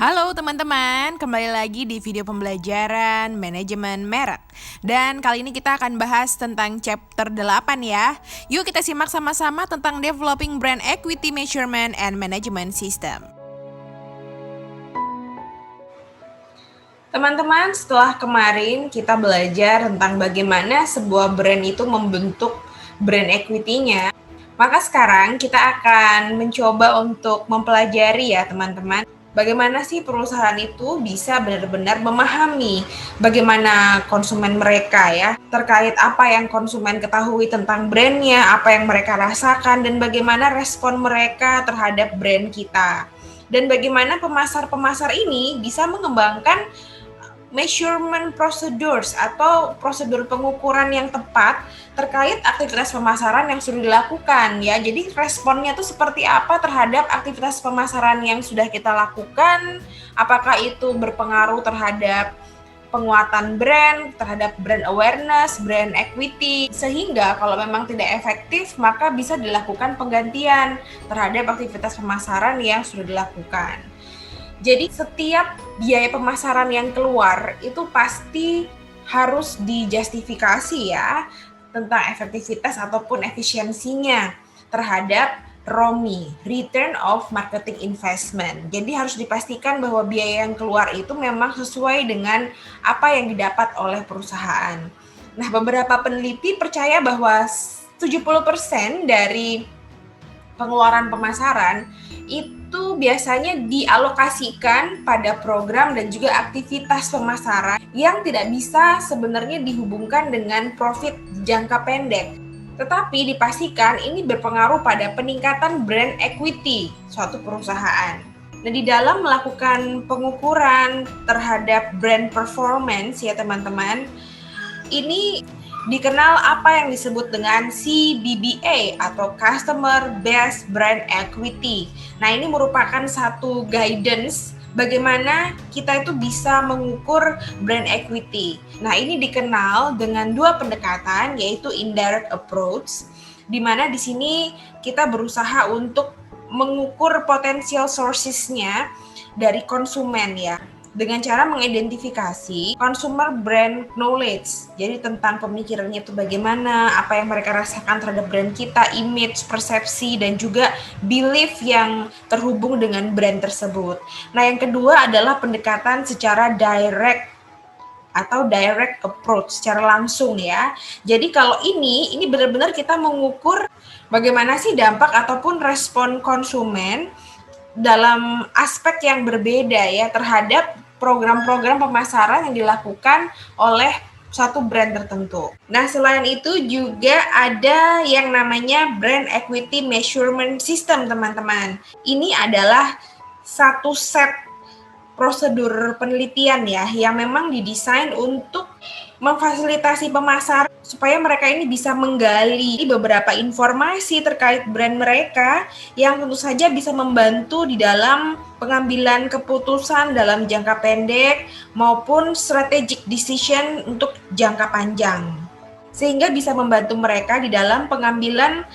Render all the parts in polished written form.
Halo teman-teman, kembali lagi di video pembelajaran manajemen merek. Dan kali ini kita akan bahas tentang chapter 8 ya. Yuk kita simak sama-sama tentang Developing Brand Equity Measurement and Management System. Teman-teman, setelah kemarin kita belajar tentang bagaimana sebuah brand itu membentuk brand equity-nya, maka sekarang kita akan mencoba untuk mempelajari ya teman-teman, bagaimana sih perusahaan itu bisa benar-benar memahami bagaimana konsumen mereka ya, terkait apa yang konsumen ketahui tentang brandnya, apa yang mereka rasakan, dan bagaimana respon mereka terhadap brand kita. Dan bagaimana pemasar-pemasar ini bisa mengembangkan measurement procedures atau prosedur pengukuran yang tepat terkait aktivitas pemasaran yang sudah dilakukan ya. Jadi responnya itu seperti apa terhadap aktivitas pemasaran yang sudah kita lakukan, apakah itu berpengaruh terhadap penguatan brand, terhadap brand awareness, brand equity, sehingga kalau memang tidak efektif maka bisa dilakukan penggantian terhadap aktivitas pemasaran yang sudah dilakukan. Jadi setiap biaya pemasaran yang keluar itu pasti harus dijustifikasi ya tentang efektivitas ataupun efisiensinya terhadap ROMI, Return of Marketing Investment. Jadi harus dipastikan bahwa biaya yang keluar itu memang sesuai dengan apa yang didapat oleh perusahaan. Nah, beberapa peneliti percaya bahwa 70% dari pengeluaran pemasaran itu biasanya dialokasikan pada program dan juga aktivitas pemasaran yang tidak bisa sebenarnya dihubungkan dengan profit jangka pendek. Tetapi dipastikan ini berpengaruh pada peningkatan brand equity suatu perusahaan. Nah, di dalam melakukan pengukuran terhadap brand performance ya teman-teman, ini dikenal apa yang disebut dengan CBBA atau Customer Based Brand Equity. Nah, ini merupakan satu guidance bagaimana kita itu bisa mengukur brand equity. Nah, ini dikenal dengan dua pendekatan, yaitu indirect approach, di mana di sini kita berusaha untuk mengukur potensial sources-nya dari konsumen ya, dengan cara mengidentifikasi consumer brand knowledge. Jadi tentang pemikirannya itu bagaimana, apa yang mereka rasakan terhadap brand kita, image, persepsi, dan juga belief yang terhubung dengan brand tersebut. Nah, yang kedua adalah pendekatan secara direct atau direct approach, secara langsung ya. Jadi kalau ini benar-benar kita mengukur bagaimana sih dampak ataupun respon konsumen dalam aspek yang berbeda ya terhadap program-program pemasaran yang dilakukan oleh satu brand tertentu. Nah, selain itu juga ada yang namanya Brand Equity Measurement System, teman-teman. Ini adalah satu set prosedur penelitian ya yang memang didesain untuk memfasilitasi pemasar supaya mereka ini bisa menggali beberapa informasi terkait brand mereka yang tentu saja bisa membantu di dalam pengambilan keputusan dalam jangka pendek maupun strategic decision untuk jangka panjang, sehingga bisa membantu mereka di dalam pengambilan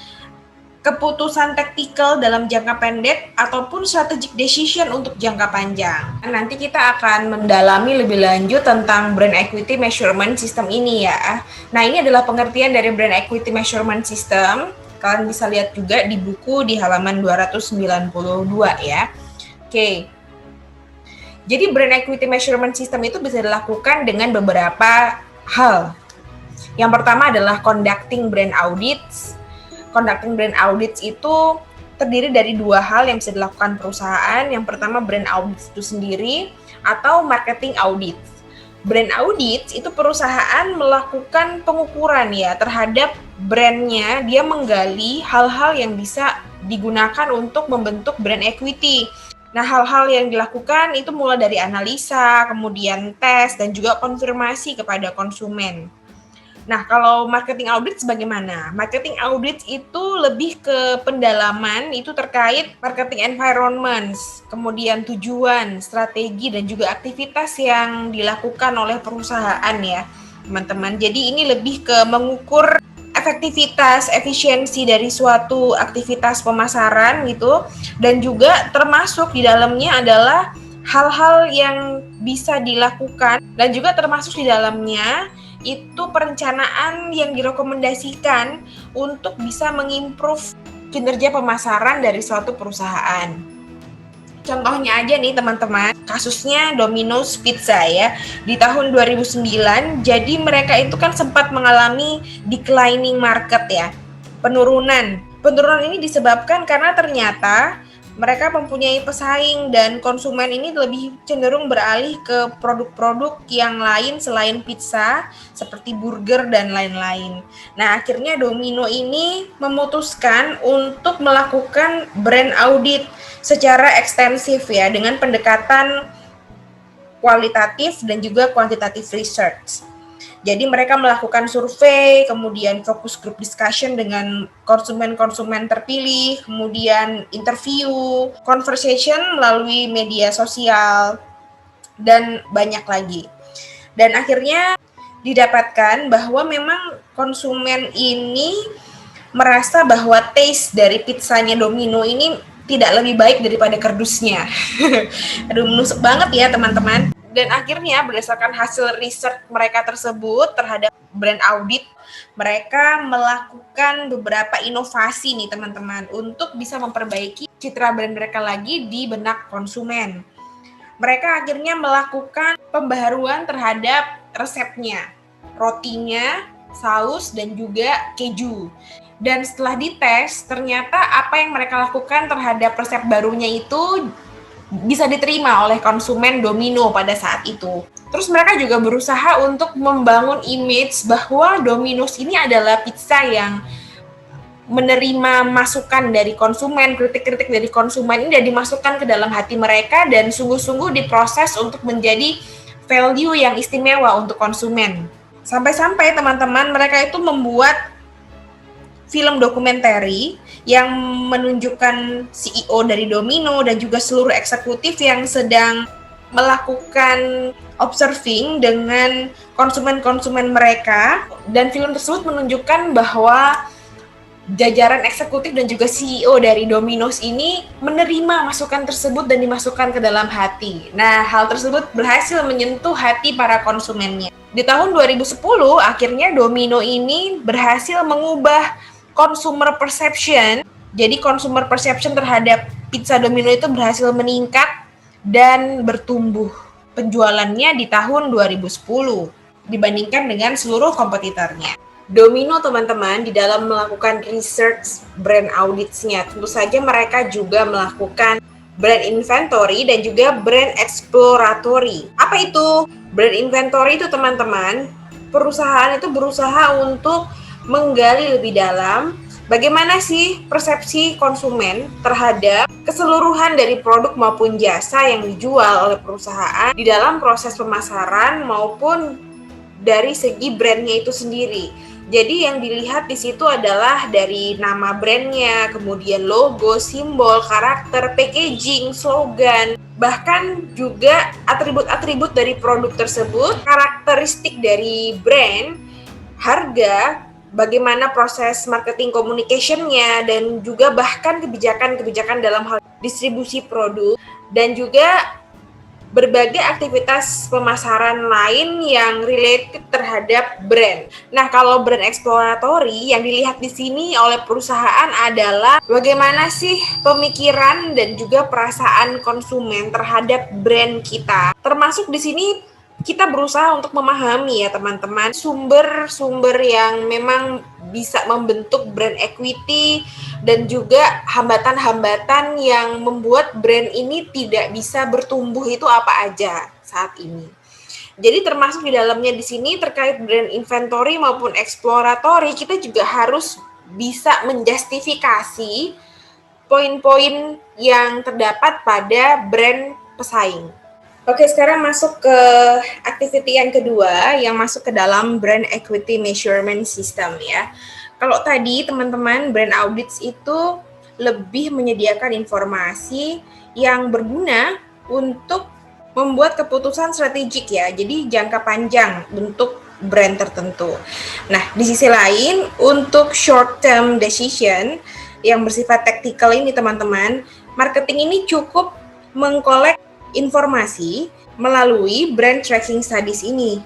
keputusan taktikal dalam jangka pendek ataupun strategic decision untuk jangka panjang. Nanti kita akan mendalami lebih lanjut tentang brand equity measurement system ini ya. Nah, ini adalah pengertian dari brand equity measurement system. Kalian bisa lihat juga di buku di halaman 292 ya. Oke. Jadi brand equity measurement system itu bisa dilakukan dengan beberapa hal. Yang pertama adalah conducting brand audits. Conducting brand audits itu terdiri dari dua hal yang bisa dilakukan perusahaan. Yang pertama brand audits itu sendiri atau marketing audits. Brand audits itu perusahaan melakukan pengukuran ya terhadap brandnya, dia menggali hal-hal yang bisa digunakan untuk membentuk brand equity. Nah, hal-hal yang dilakukan itu mulai dari analisa, kemudian tes, dan juga konfirmasi kepada konsumen. Nah, kalau marketing audit bagaimana? Marketing audit itu lebih ke pendalaman, itu terkait marketing environment, kemudian tujuan, strategi, dan juga aktivitas yang dilakukan oleh perusahaan ya, teman-teman. Jadi ini lebih ke mengukur efektivitas, efisiensi dari suatu aktivitas pemasaran gitu, dan juga termasuk di dalamnya adalah hal-hal yang bisa dilakukan dan juga termasuk di dalamnya itu perencanaan yang direkomendasikan untuk bisa mengimprove kinerja pemasaran dari suatu perusahaan. Contohnya aja nih teman-teman, kasusnya Domino's Pizza ya. Di tahun 2009, jadi mereka itu kan sempat mengalami declining market ya. Penurunan ini disebabkan karena ternyata mereka mempunyai pesaing dan konsumen ini lebih cenderung beralih ke produk-produk yang lain selain pizza seperti burger dan lain-lain. Nah, akhirnya Domino ini memutuskan untuk melakukan brand audit secara ekstensif ya dengan pendekatan kualitatif dan juga kuantitatif research. Jadi mereka melakukan survei, kemudian fokus group discussion dengan konsumen-konsumen terpilih, kemudian interview, conversation melalui media sosial, dan banyak lagi. Dan akhirnya didapatkan bahwa memang konsumen ini merasa bahwa taste dari pizzanya Domino ini tidak lebih baik daripada kardusnya. Aduh, menusuk banget ya teman-teman. Dan akhirnya berdasarkan hasil riset mereka tersebut terhadap brand audit, mereka melakukan beberapa inovasi nih teman-teman untuk bisa memperbaiki citra brand mereka lagi di benak konsumen. Mereka akhirnya melakukan pembaharuan terhadap resepnya, rotinya, saus, dan juga keju. Dan setelah dites, ternyata apa yang mereka lakukan terhadap resep barunya itu bisa diterima oleh konsumen Domino pada saat itu. Terus mereka juga berusaha untuk membangun image bahwa Domino's ini adalah pizza yang menerima masukan dari konsumen, kritik-kritik dari konsumen ini dan dimasukkan ke dalam hati mereka dan sungguh-sungguh diproses untuk menjadi value yang istimewa untuk konsumen. Sampai-sampai teman-teman mereka itu membuat film dokumenter yang menunjukkan CEO dari Domino dan juga seluruh eksekutif yang sedang melakukan observing dengan konsumen-konsumen mereka, dan film tersebut menunjukkan bahwa jajaran eksekutif dan juga CEO dari Domino's ini menerima masukan tersebut dan dimasukkan ke dalam hati. Nah, hal tersebut berhasil menyentuh hati para konsumennya. Di tahun 2010, akhirnya Domino ini berhasil mengubah consumer perception. Jadi consumer perception terhadap pizza Domino itu berhasil meningkat dan bertumbuh penjualannya di tahun 2010 dibandingkan dengan seluruh kompetitornya. Domino teman-teman di dalam melakukan research brand audits-nya, tentu saja mereka juga melakukan brand inventory dan juga brand exploratory. Apa itu? Brand inventory itu teman-teman, perusahaan itu berusaha untuk menggali lebih dalam bagaimana sih persepsi konsumen terhadap keseluruhan dari produk maupun jasa yang dijual oleh perusahaan di dalam proses pemasaran maupun dari segi brandnya itu sendiri. Jadi yang dilihat di situ adalah dari nama brandnya, kemudian logo, simbol, karakter, packaging, slogan, bahkan juga atribut-atribut dari produk tersebut, karakteristik dari brand, harga, bagaimana proses marketing communication-nya, dan juga bahkan kebijakan-kebijakan dalam hal distribusi produk, dan juga berbagai aktivitas pemasaran lain yang related terhadap brand. Nah, kalau brand exploratory yang dilihat di sini oleh perusahaan adalah bagaimana sih pemikiran dan juga perasaan konsumen terhadap brand kita. Termasuk di sini kita berusaha untuk memahami ya teman-teman sumber-sumber yang memang bisa membentuk brand equity dan juga hambatan-hambatan yang membuat brand ini tidak bisa bertumbuh itu apa aja saat ini. Jadi termasuk di dalamnya di sini terkait brand inventory maupun exploratory, kita juga harus bisa menjustifikasi poin-poin yang terdapat pada brand pesaing. Oke, sekarang masuk ke activity yang kedua yang masuk ke dalam brand equity measurement system ya. Kalau tadi teman-teman brand audits itu lebih menyediakan informasi yang berguna untuk membuat keputusan strategik ya. Jadi jangka panjang untuk brand tertentu. Nah, di sisi lain untuk short term decision yang bersifat tactical ini teman-teman, marketing ini cukup mengkolek informasi melalui brand tracking studies ini.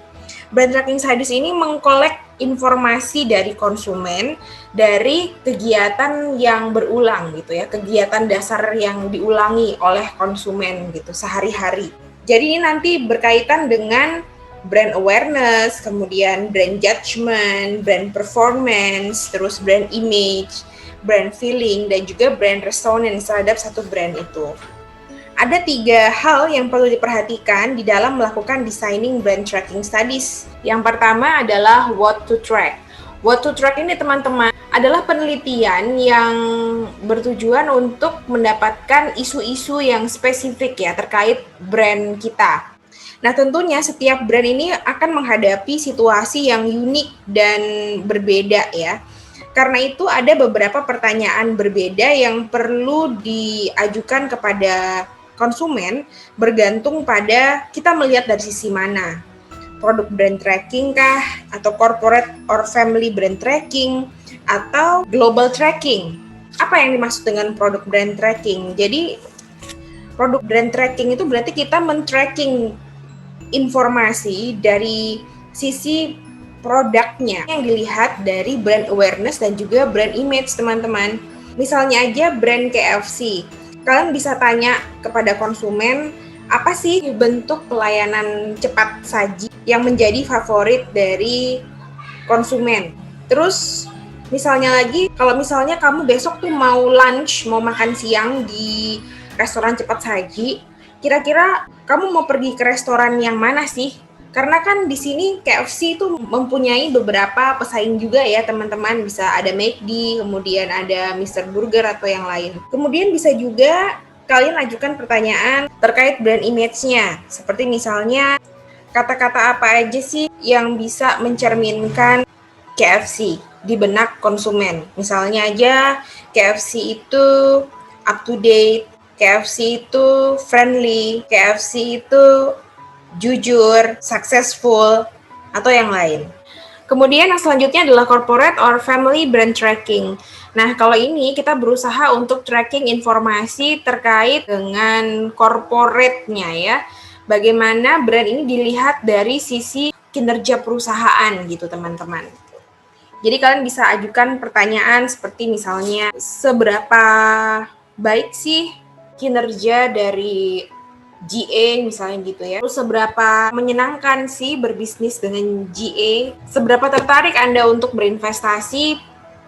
Brand tracking studies ini mengkolek informasi dari konsumen dari kegiatan yang berulang gitu ya, kegiatan dasar yang diulangi oleh konsumen gitu sehari-hari. Jadi ini nanti berkaitan dengan brand awareness, kemudian brand judgment, brand performance, terus brand image, brand feeling, dan juga brand resonance terhadap satu brand itu. Ada 3 hal yang perlu diperhatikan di dalam melakukan designing brand tracking studies. Yang pertama adalah what to track. What to track ini teman-teman adalah penelitian yang bertujuan untuk mendapatkan isu-isu yang spesifik ya terkait brand kita. Nah tentunya setiap brand ini akan menghadapi situasi yang unik dan berbeda ya. Karena itu ada beberapa pertanyaan berbeda yang perlu diajukan kepada konsumen bergantung pada kita melihat dari sisi mana. Produk brand tracking kah, atau corporate or family brand tracking, atau global tracking. Apa yang dimaksud dengan produk brand tracking? Jadi produk brand tracking itu berarti kita men-tracking informasi dari sisi produknya yang dilihat dari brand awareness dan juga brand image teman-teman. Misalnya aja brand KFC. Kalian bisa tanya kepada konsumen, apa sih bentuk pelayanan cepat saji yang menjadi favorit dari konsumen. Terus misalnya lagi, kalau misalnya kamu besok tuh mau lunch, mau makan siang di restoran cepat saji, kira-kira kamu mau pergi ke restoran yang mana sih? Karena kan di sini KFC itu mempunyai beberapa pesaing juga ya teman-teman. Bisa ada McD, kemudian ada Mr. Burger atau yang lain. Kemudian bisa juga kalian ajukan pertanyaan terkait brand image-nya. Seperti misalnya kata-kata apa aja sih yang bisa mencerminkan KFC di benak konsumen. Misalnya aja KFC itu up to date, KFC itu friendly, KFC itu jujur, successful, atau yang lain. Kemudian yang selanjutnya adalah corporate or family brand tracking. Nah, kalau ini kita berusaha untuk tracking informasi terkait dengan corporate-nya ya. Bagaimana brand ini dilihat dari sisi kinerja perusahaan gitu, teman-teman. Jadi kalian bisa ajukan pertanyaan seperti misalnya, seberapa baik sih kinerja dari GA misalnya gitu ya. Terus seberapa menyenangkan sih berbisnis dengan GA? Seberapa tertarik Anda untuk berinvestasi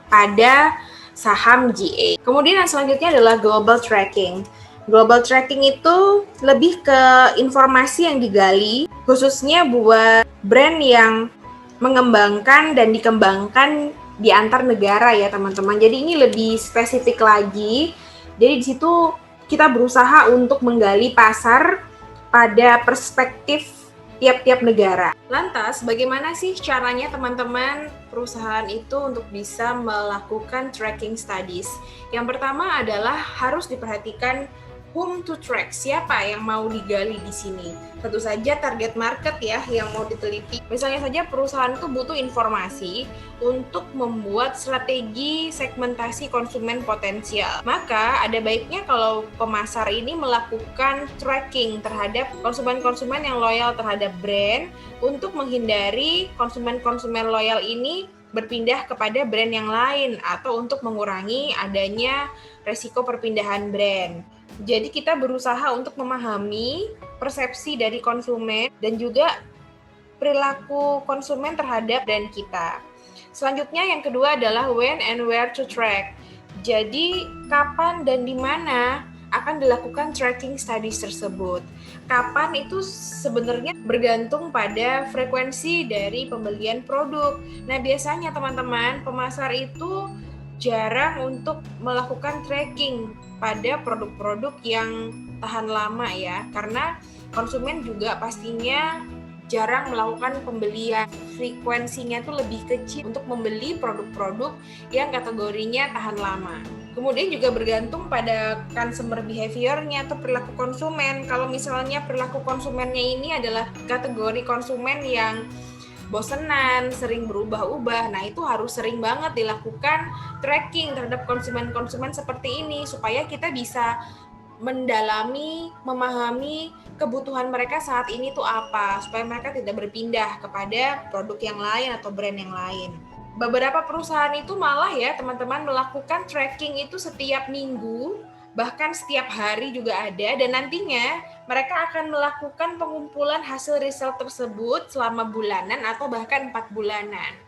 pada saham GA? Kemudian yang selanjutnya adalah global tracking. Global tracking itu lebih ke informasi yang digali khususnya buat brand yang mengembangkan dan dikembangkan di antar negara ya teman-teman. Jadi ini lebih spesifik lagi. Jadi di situ kita berusaha untuk menggali pasar pada perspektif tiap-tiap negara. Lantas, bagaimana sih caranya teman-teman perusahaan itu untuk bisa melakukan tracking studies? Yang pertama adalah harus diperhatikan whom to track, siapa yang mau digali di sini. Tentu saja target market ya yang mau diteliti. Misalnya saja perusahaan itu butuh informasi untuk membuat strategi segmentasi konsumen potensial. Maka ada baiknya kalau pemasar ini melakukan tracking terhadap konsumen-konsumen yang loyal terhadap brand untuk menghindari konsumen-konsumen loyal ini berpindah kepada brand yang lain atau untuk mengurangi adanya resiko perpindahan brand. Jadi kita berusaha untuk memahami persepsi dari konsumen dan juga perilaku konsumen terhadap brand kita. Selanjutnya yang kedua adalah when and where to track. Jadi kapan dan di mana akan dilakukan tracking studies tersebut. Kapan itu sebenarnya bergantung pada frekuensi dari pembelian produk. Nah, biasanya teman-teman, pemasar itu jarang untuk melakukan tracking pada produk-produk yang tahan lama ya, karena konsumen juga pastinya jarang melakukan pembelian. Frekuensinya tuh lebih kecil untuk membeli produk-produk yang kategorinya tahan lama. Kemudian juga bergantung pada consumer behavior-nya atau perilaku konsumen. Kalau misalnya perilaku konsumennya ini adalah kategori konsumen yang bosenan, sering berubah-ubah. Nah, itu harus sering banget dilakukan tracking terhadap konsumen-konsumen seperti ini supaya kita bisa mendalami, memahami kebutuhan mereka saat ini tuh apa, supaya mereka tidak berpindah kepada produk yang lain atau brand yang lain. Beberapa perusahaan itu malah ya teman-teman melakukan tracking itu setiap minggu, bahkan setiap hari juga ada, dan nantinya mereka akan melakukan pengumpulan hasil riset tersebut selama bulanan atau bahkan 4 bulanan.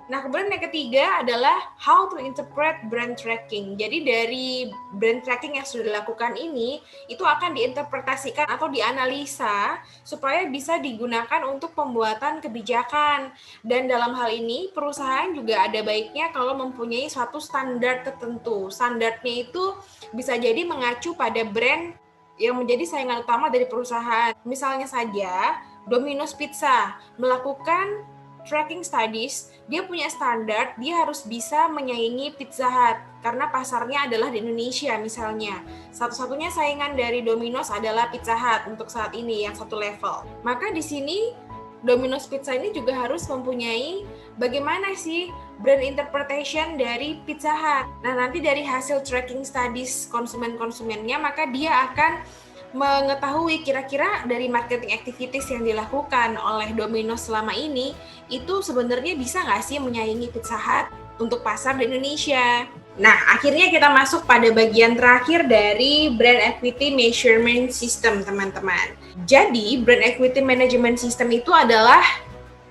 Nah, kemudian yang ketiga adalah how to interpret brand tracking. Jadi dari brand tracking yang sudah dilakukan ini, itu akan diinterpretasikan atau dianalisa supaya bisa digunakan untuk pembuatan kebijakan. Dan dalam hal ini, perusahaan juga ada baiknya kalau mempunyai suatu standar tertentu. Standarnya itu bisa jadi mengacu pada brand yang menjadi saingan utama dari perusahaan. Misalnya saja, Domino's Pizza melakukan tracking studies, dia punya standar, dia harus bisa menyaingi Pizza Hut karena pasarnya adalah di Indonesia misalnya. Satu-satunya saingan dari Domino's adalah Pizza Hut untuk saat ini yang satu level. Maka di sini Domino's Pizza ini juga harus mempunyai bagaimana sih brand interpretation dari Pizza Hut. Nah, nanti dari hasil tracking studies konsumen-konsumennya, maka dia akan mengetahui kira-kira dari marketing activities yang dilakukan oleh Domino's selama ini itu sebenarnya bisa nggak sih menyaingi Pizza Hut untuk pasar di Indonesia. Nah, akhirnya kita masuk pada bagian terakhir dari Brand Equity Measurement System, teman-teman. Jadi, Brand Equity Management System itu adalah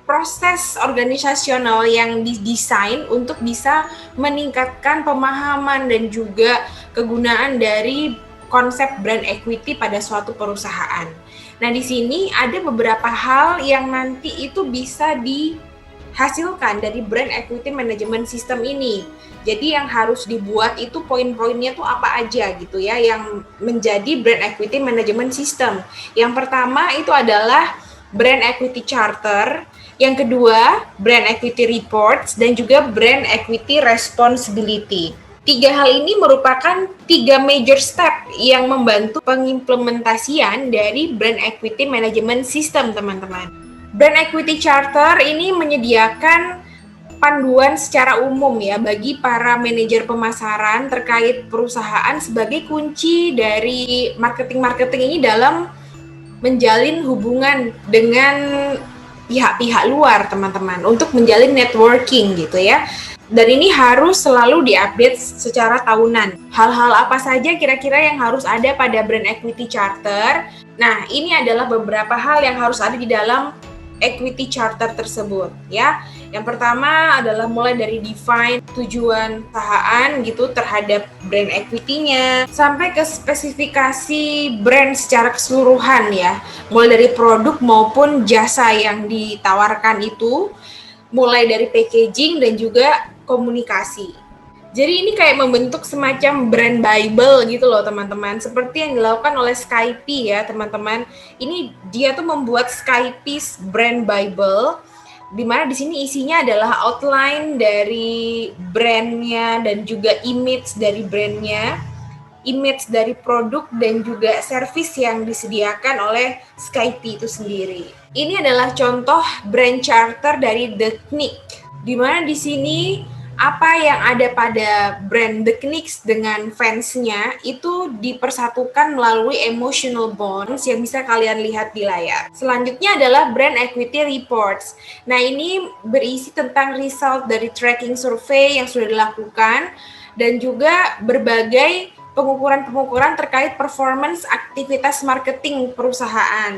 proses organisasional yang didesain untuk bisa meningkatkan pemahaman dan juga kegunaan dari konsep brand equity pada suatu perusahaan. Nah, di sini ada beberapa hal yang nanti itu bisa dihasilkan dari brand equity management system ini. Jadi yang harus dibuat itu poin-poinnya tuh apa aja gitu ya, yang menjadi brand equity management system. Yang pertama itu adalah brand equity charter, yang kedua brand equity reports, dan juga brand equity responsibility. Tiga hal ini merupakan tiga major step yang membantu pengimplementasian dari brand equity management system, teman-teman. Brand equity charter ini menyediakan panduan secara umum ya bagi para manajer pemasaran terkait perusahaan sebagai kunci dari marketing ini dalam menjalin hubungan dengan pihak-pihak luar, teman-teman, untuk menjalin networking gitu ya. Dan ini harus selalu diupdate secara tahunan. Hal-hal apa saja kira-kira yang harus ada pada brand equity charter? Nah, ini adalah beberapa hal yang harus ada di dalam equity charter tersebut ya. Yang pertama adalah mulai dari define tujuan perusahaan gitu terhadap brand equity-nya sampai ke spesifikasi brand secara keseluruhan ya. Mulai dari produk maupun jasa yang ditawarkan itu, mulai dari packaging dan juga komunikasi. Jadi ini kayak membentuk semacam brand Bible gitu loh teman-teman. Seperti yang dilakukan oleh Skype ya teman-teman. Ini dia tuh membuat Skype's brand Bible, di mana di sini isinya adalah outline dari brandnya dan juga image dari brandnya, image dari produk dan juga service yang disediakan oleh Skype itu sendiri. Ini adalah contoh brand charter dari The Knick, di mana di sini apa yang ada pada brand The Knicks dengan fansnya itu dipersatukan melalui emotional bonds yang bisa kalian lihat di layar. Selanjutnya adalah brand equity reports. Nah, ini berisi tentang result dari tracking survei yang sudah dilakukan dan juga berbagai pengukuran-pengukuran terkait performance aktivitas marketing perusahaan.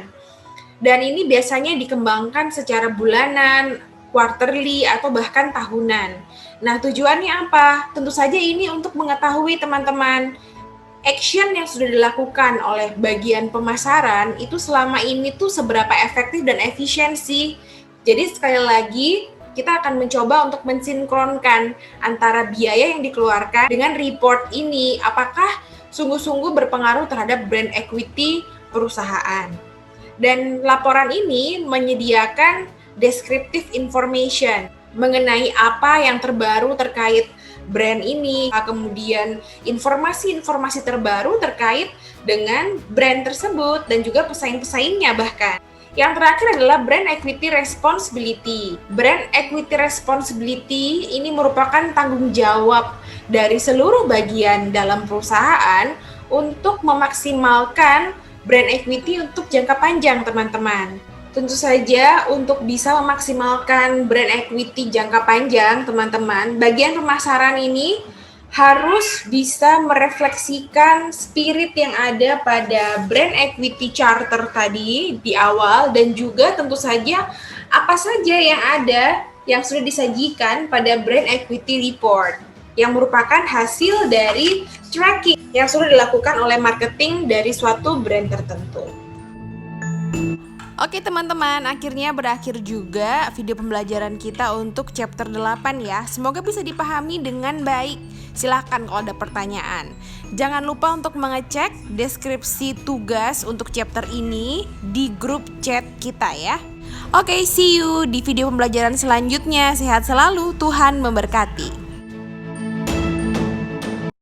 Dan ini biasanya dikembangkan secara bulanan, quarterly, atau bahkan tahunan. Nah, tujuannya apa? Tentu saja ini untuk mengetahui teman-teman action yang sudah dilakukan oleh bagian pemasaran itu selama ini tuh seberapa efektif dan efisiensi. Jadi sekali lagi kita akan mencoba untuk mensinkronkan antara biaya yang dikeluarkan dengan report ini, apakah sungguh-sungguh berpengaruh terhadap brand equity perusahaan. Dan laporan ini menyediakan descriptive information mengenai apa yang terbaru terkait brand ini, kemudian informasi-informasi terbaru terkait dengan brand tersebut dan juga pesaing-pesaingnya bahkan. Yang terakhir adalah brand equity responsibility. Brand equity responsibility ini merupakan tanggung jawab dari seluruh bagian dalam perusahaan untuk memaksimalkan brand equity untuk jangka panjang, teman-teman. Tentu saja untuk bisa memaksimalkan brand equity jangka panjang, teman-teman, bagian pemasaran ini harus bisa merefleksikan spirit yang ada pada brand equity charter tadi di awal, dan juga tentu saja apa saja yang ada yang sudah disajikan pada brand equity report yang merupakan hasil dari tracking yang sudah dilakukan oleh marketing dari suatu brand tertentu. Oke teman-teman, akhirnya berakhir juga video pembelajaran kita untuk chapter 8 ya. Semoga bisa dipahami dengan baik. Silahkan kalau ada pertanyaan. Jangan lupa untuk mengecek deskripsi tugas untuk chapter ini di grup chat kita ya. Oke, see you di video pembelajaran selanjutnya. Sehat selalu, Tuhan memberkati.